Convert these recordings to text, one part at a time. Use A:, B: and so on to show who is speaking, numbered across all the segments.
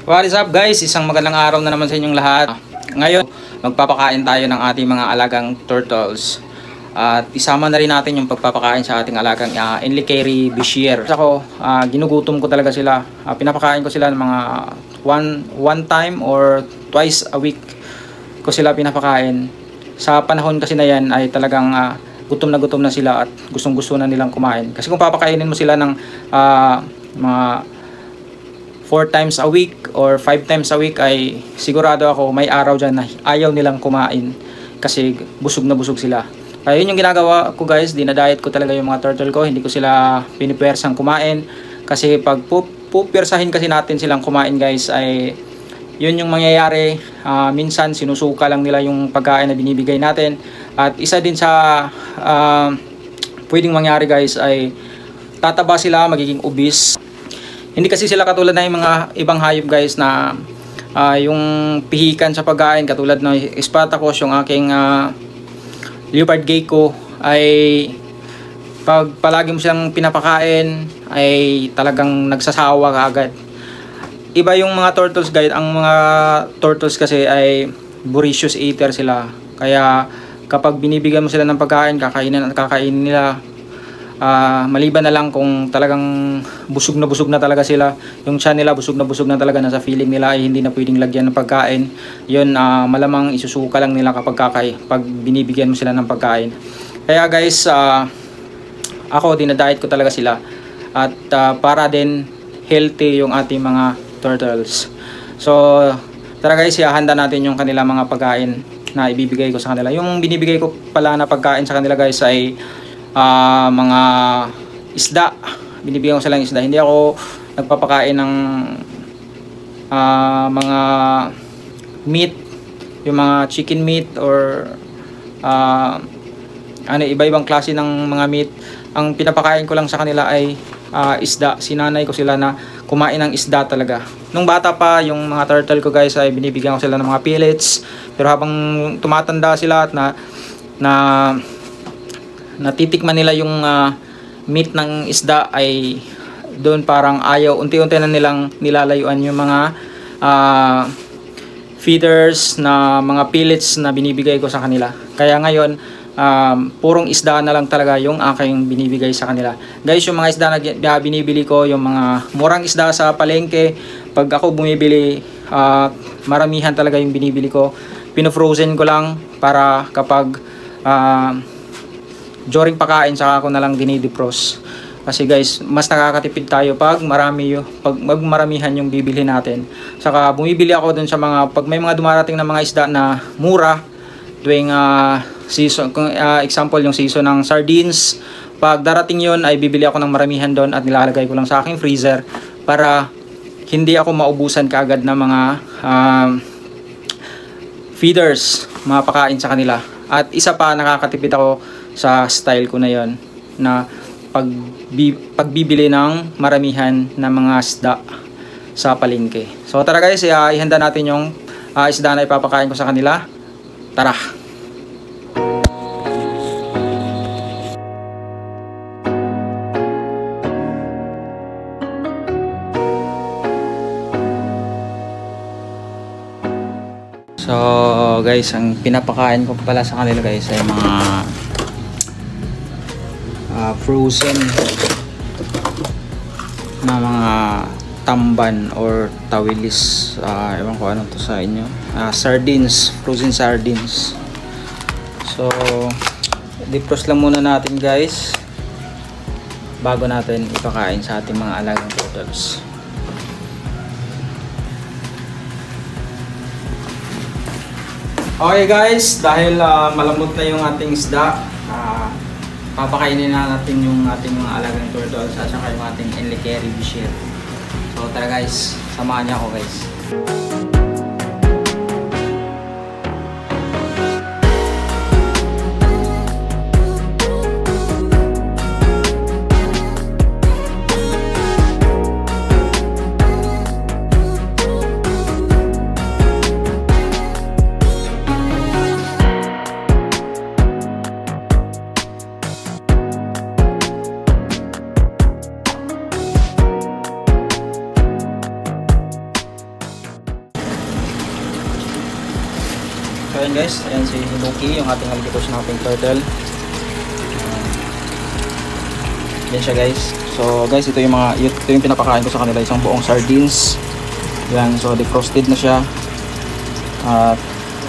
A: What is up guys? Isang magandang araw na naman sa inyong lahat. Ngayon, magpapakain tayo ng ating mga alagang turtles. At isama na rin natin yung pagpapakain sa ating alagang Enliceri Bichir. Ako, ginugutom ko talaga sila. Pinapakain ko sila ng mga one time or twice a week ko sila pinapakain. Sa panahon kasi na yan ay talagang gutom na sila at gustong-gusto na nilang kumain. Kasi kung papakainin mo sila ng mga 4 times a week or 5 times a week ay sigurado ako may araw dyan na ayaw nilang kumain kasi busog na busog sila. Kaya yun yung ginagawa ko guys, dinadiet ko talaga yung mga turtle ko, hindi ko sila pinipersang kumain kasi pag pupirsahin kasi natin silang kumain guys ay yun yung mangyayari. Minsan sinusuka lang nila yung pagkain na binibigay natin at isa din sa pwedeng mangyari guys ay tataba sila, magiging obese. Hindi kasi sila katulad na yung mga ibang hayop guys na yung pihikan sa pagkain katulad ng Spartacus, yung aking leopard gecko ay pag palagi mo siyang pinapakain ay talagang nagsasawa kaagad. Iba yung mga turtles guys, ang mga turtles kasi ay voracious eater sila. Kaya kapag binibigyan mo sila ng pagkain, kakainin at kakainin nila. Maliban na lang kung talagang busog na talaga sila, yung tiyan nila busog na talaga, nasa feeling nila ay hindi na pwedeng lagyan ng pagkain, yun malamang isusuka lang nila kapag binibigyan mo sila ng pagkain. Kaya guys, ako dinadiet ko talaga sila at para din healthy yung ating mga turtles. So tara guys, handa natin yung kanilang mga pagkain na ibibigay ko sa kanila. Yung binibigay ko pala na pagkain sa kanila guys ay mga isda. Binibigyan ko silang isda. Hindi ako nagpapakain ng mga meat, yung mga chicken meat or iba-ibang klase ng mga meat. Ang pinapakain ko lang sa kanila ay isda. Sinanay ko sila na kumain ng isda talaga. Nung bata pa yung mga turtle ko guys ay binibigyan ko sila ng mga pellets. Pero habang tumatanda sila at natitikman nila yung meat ng isda ay doon parang ayaw, unti-unti na nilang nilalayuan yung mga feeders na mga pellets na binibigay ko sa kanila. Kaya ngayon purong isda na lang talaga yung aking binibigay sa kanila. Guys, yung mga isda na binibili ko, yung mga murang isda sa palengke, pag ako bumibili, maramihan talaga yung binibili ko. Pino-frozen ko lang para kapag during pakain saka ako na lang dinidefrost. Kasi guys, mas nakakatipid tayo pag maramihan yung bibili natin. Saka bumibili ako dun sa mga, pag may mga dumarating na mga isda na mura tuwing season, example yung season ng sardines, pag darating yun ay bibili ako ng maramihan doon at nilalagay ko lang sa aking freezer para hindi ako maubusan kaagad ng mga feeders, mga pakain sa kanila. At isa pa, nakakatipid ako sa style ko na yon na pagbibili ng maramihan na mga isda sa palengke. So tara guys, ihanda natin yung isda na ipapakain ko sa kanila. Tara! So guys, ang pinapakain ko pala sa kanila guys ay mga frozen na mga tamban or tawilis, ewan ko ano to sa inyo, sardines, frozen sardines. So defrost lang muna natin guys bago natin ipakain sa ating mga alagang turtles. Okay guys, dahil malambot na yung ating isda, papakainin na natin yung ating mga alagang turtles at saka yung ating Enliceri Bichir. So tara guys, samahan niyo ako guys. So ayan guys, ayan si Loki, yung ating alligator snapping turtle. Yan siya guys. So guys, ito yung pinapakain ko sa kanila, isang buong sardines. Yan, so defrosted na siya. At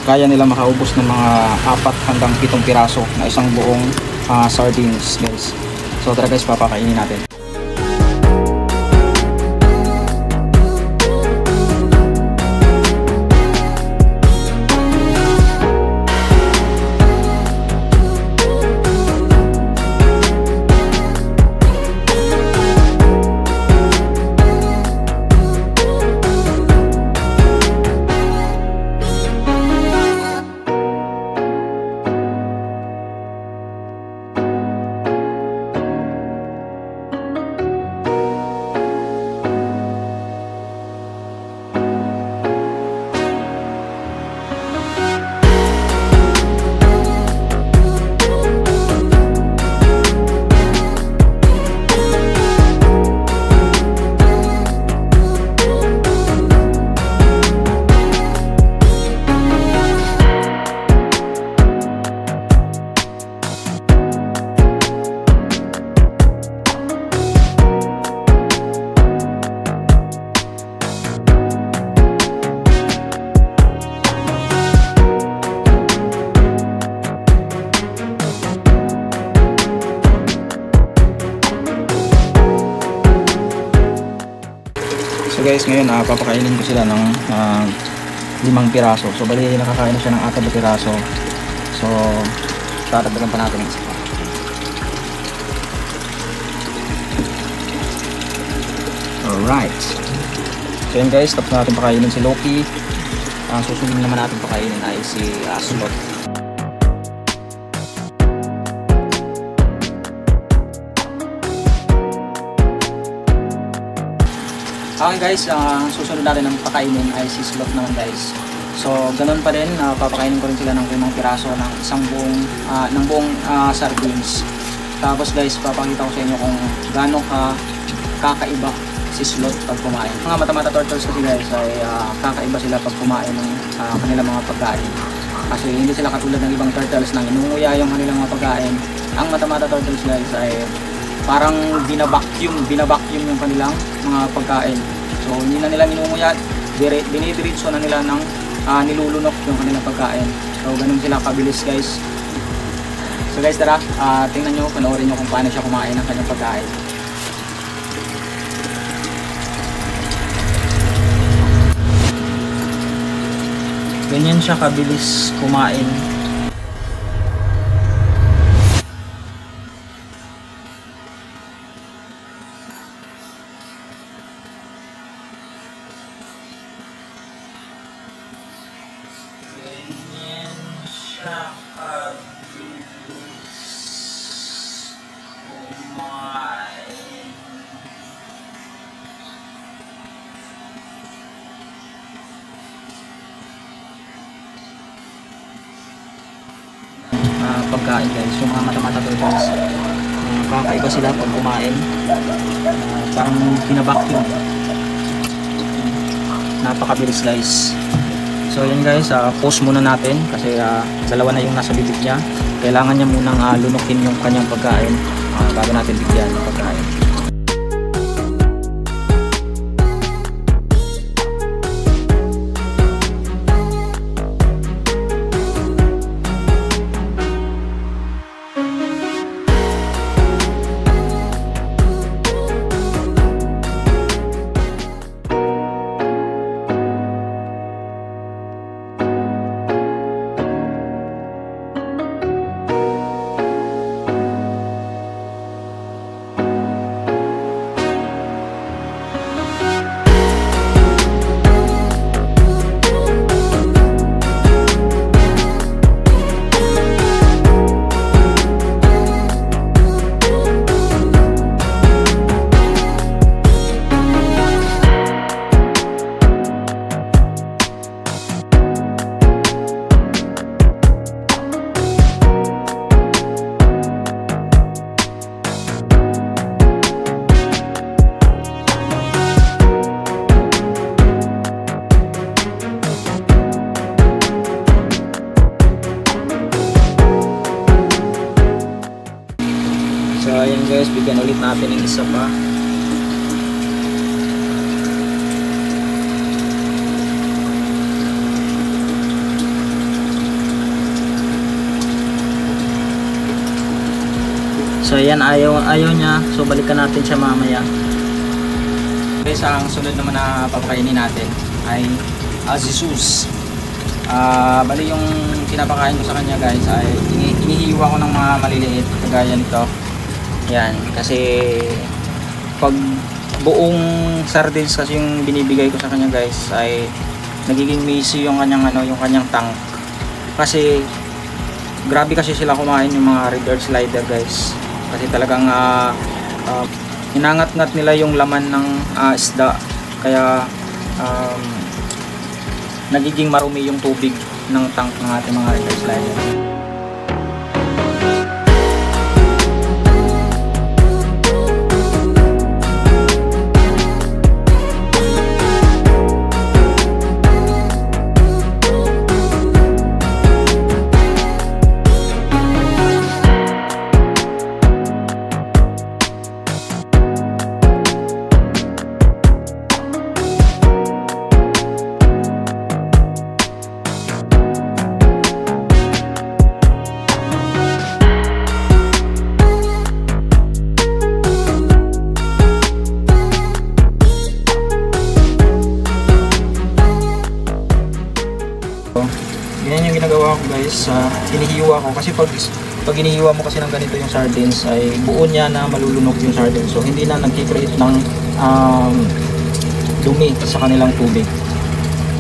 A: kaya nila makaubos ng mga 4 hanggang 7 piraso na isang buong sardines guys. So tara guys, papakainin natin. So guys, ngayon papakainin ko sila ng 5 piraso. So bali nakakain na siya ng 4 piraso. So tatagdagan pa natin ng isa pa. Alright. So yun guys, tapos natin pakainin si Loki. Susunod naman natin pakainin ay si Slot. Okay guys, susunod natin ng pakainin ay si Slot naman guys. So ganun pa rin, papakainin ko rin sila ng 5 piraso ng ng buong sardines. Tapos guys, papakita ko sa inyo kung gaano kakaiba si Slot pag kumain. Mga mata-mata turtles kasi guys ay kakaiba sila pag kumain ng kanilang mga pagkain. Kasi hindi sila katulad ng ibang turtles na inunguya yung kanilang mga pagkain. Ang mata-mata turtles guys ay parang binabacuum yung kanilang mga pagkain. So hindi na nila minunguya, dinidiretso na nila ng nilulunok yung kanilang pagkain. So ganun sila kabilis guys. So guys, tara, tingnan nyo, panoorin nyo kung paano siya kumain ng kanyang pagkain. Ganyan siya kabilis kumain. Pagkain guys, yung mga mata-mata turtles, kakaiba sila pag kumain. Parang binabacuum, napakabilis guys. So yun guys, pause muna natin kasi dalawa na yung nasa bibig niya. Kailangan niya munang lunukin yung kanyang pagkain bago natin bigyan ng pagkain. guys, bigyan ulit natin ng isa pa. So yan, ayaw niya. So balikan natin siya mamaya. Guys, ang sunod naman na papakainin natin ay Jesus. Bali yung pinapakain ko sa kanya guys ay inihiwa ko ng mga maliliit kagaya nito. Yan, kasi pag buong sardines kasi yung binibigay ko sa kanya guys ay nagiging messy yung kanyang yung kanyang tank. Kasi grabe kasi sila kumain yung mga red earth slider guys. Kasi talagang hinangat-ngat nila yung laman ng isda. Kaya nagiging marumi yung tubig ng tank ng ating mga red earth slider. Ganyan yung ginagawa ko guys, hinihiwa ko kasi pag hinihiwa mo kasi ng ganito yung sardines ay buo niya na malulunok yung sardines, so hindi na nagki-create ng dumi sa kanilang tubig.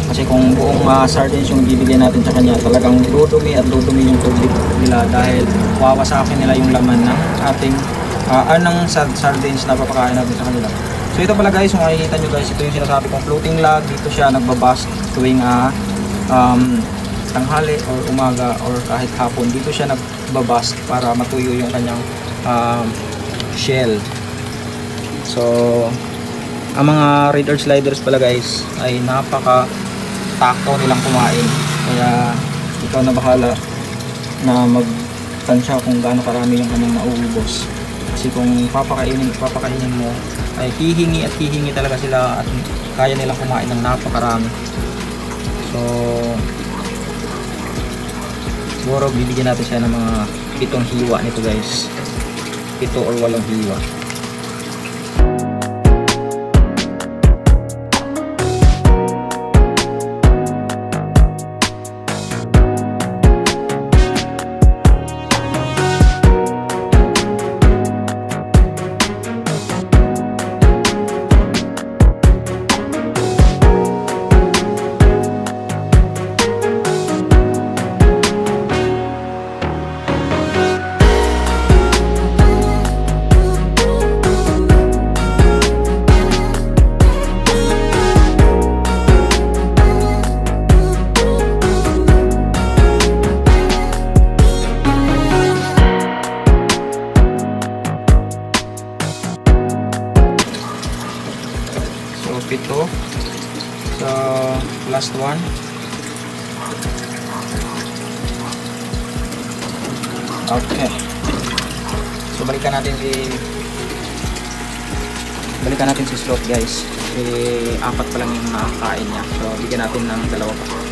A: Kasi kung buong sardines yung bibigyan natin sa kanya, talagang dudumi at dudumi yung tubig nila dahil wawasakin nila yung laman ng ating anong sardines na papakain natin sa kanila. So ito pala guys, kung makikita nyo guys, ito yung sinasabi kong floating log. Dito siya nagbabast tuwing tanghali or umaga or kahit hapon. Dito siya nagbabast para matuyo yung kanyang shell. So ang mga red earth sliders pala guys ay napaka takaw nilang kumain. Kaya ikaw na bahala na magtansya kung gaano karami yung kanyang mauubos. Kasi kung papakainin mo ay hihingi at hihingi talaga sila at kaya nilang kumain ng napakarami. So siguro bibigyan natin siya ng mga 7 hiwa nito guys, 7 or 8 hiwa. Ito sa last one. Okay, so balikan natin si Sloth guys. Apat pa lang yung nakakain niya, so bigyan natin ng 2 pa.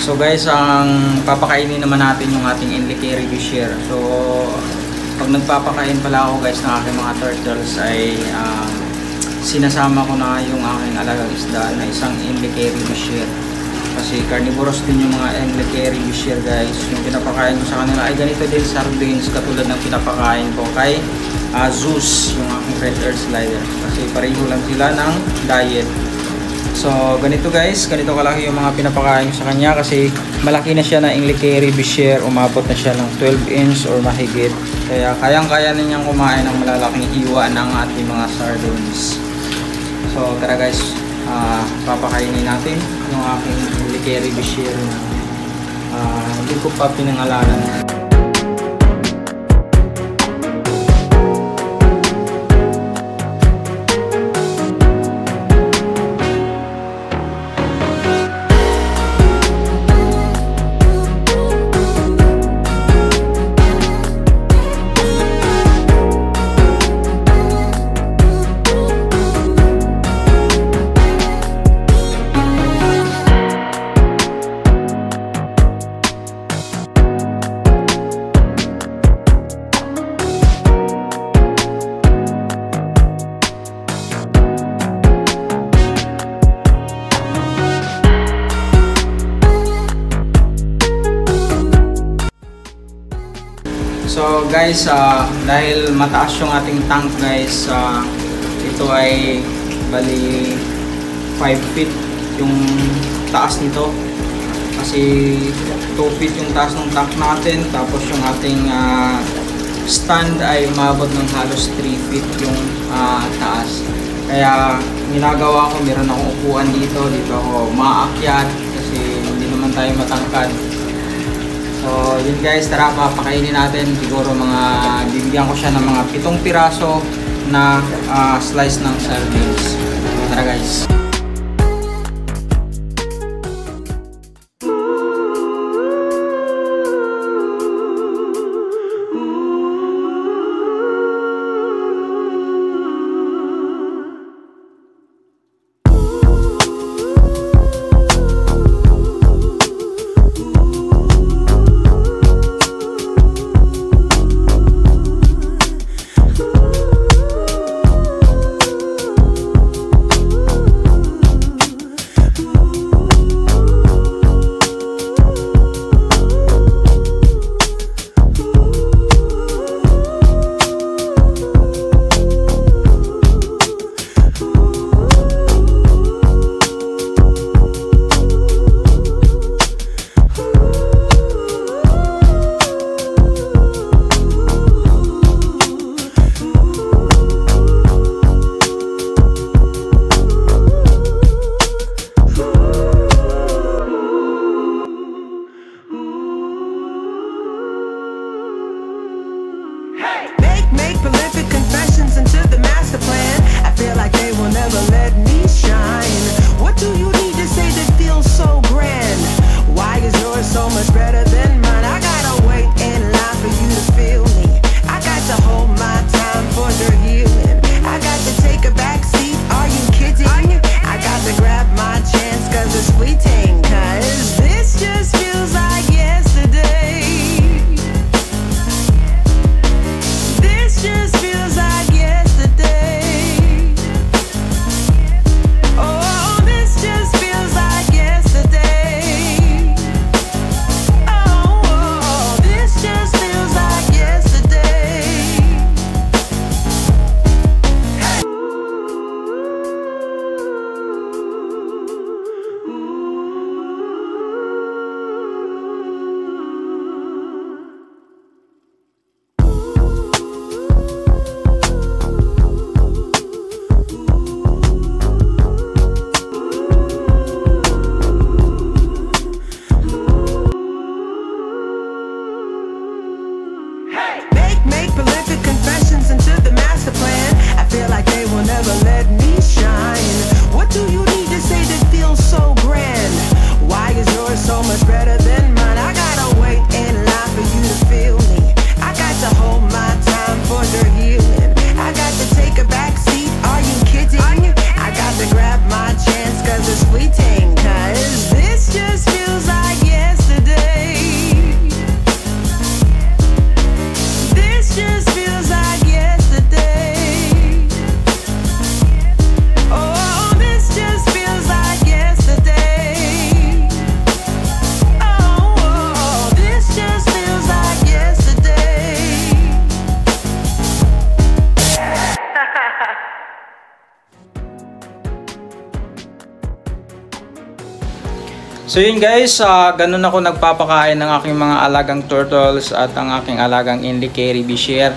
A: So guys, ang papakainin naman natin yung ating Enliceri Bishir. So pag nagpapakain pala ako guys ng aking mga turtles ay sinasama ko na yung aking alagang isda na isang Enliceri Bishir. Kasi carnivorous din yung mga Enliceri Bishir guys. Yung pinapakain ko sa kanila ay ganito din sardines katulad ng pinapakain ko kay Zeus, yung aking red earth slider. Kasi pareho lang sila ng diet. So, ganito guys, ganito kalaki yung mga pinapakain ko sa kanya kasi malaki na siya na Inglikeri Bisher, umabot na siya ng 12 inch or mahigit. Kaya kayang-kaya na niyang kumain ng malalaking hiwa ng ating mga sardines. So, tara guys, papakainin natin yung aking Inglikeri Bisher na hindi ko pa pinangalanan. So guys, dahil mataas yung ating tank guys, ito ay bali 5 feet yung taas nito. Kasi 2 feet yung taas ng tank natin, tapos yung ating stand ay umabot ng halos 3 feet yung taas. Kaya ginagawa ko, meron akong upuan dito ako maakyat kasi hindi naman tayo matangkad. So yun guys, tara papakainin natin. Siguro bibigyan ko siya ng mga 7 piraso na slice ng sardines. Tara guys. So yun guys, ganun ako nagpapakain ng aking mga alagang turtles at ang aking alagang Inlicary Bishier.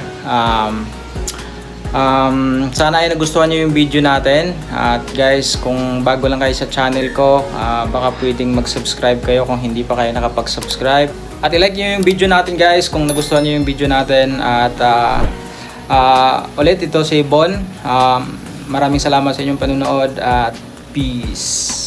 A: Sana ay nagustuhan nyo yung video natin. At guys, kung bago lang kayo sa channel ko, baka pwedeng mag-subscribe kayo kung hindi pa kayo nakapag-subscribe. At i-like nyo yung video natin guys kung nagustuhan nyo yung video natin. At ulit, ito si Bon. Maraming salamat sa inyong panunood at peace.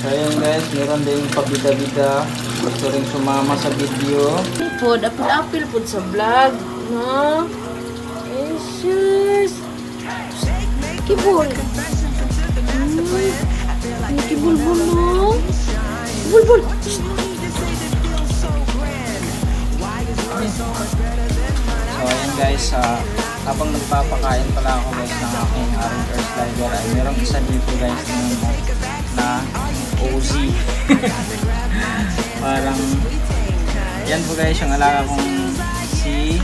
A: So yun guys, meron din pabida-bida. Gusto rin sumama sa video.
B: Pod, apil-apil pod sa vlog. No? Jesus! Kibol! Kibol-bol no? Kibol-bol!
A: So ayan guys, habang nagpapakain pala ako guys ng aking Arronger Slider, ay merong isa dito guys na OZ. Parang yan po guys yung alaga kong si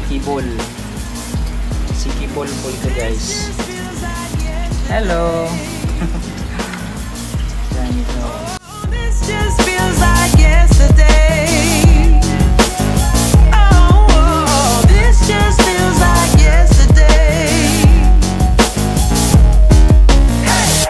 A: Kibol. Si Kibol po ito guys. Hello. Yan ito.
C: This just feels like yesterday. Oh, this just feels like yesterday. Hey!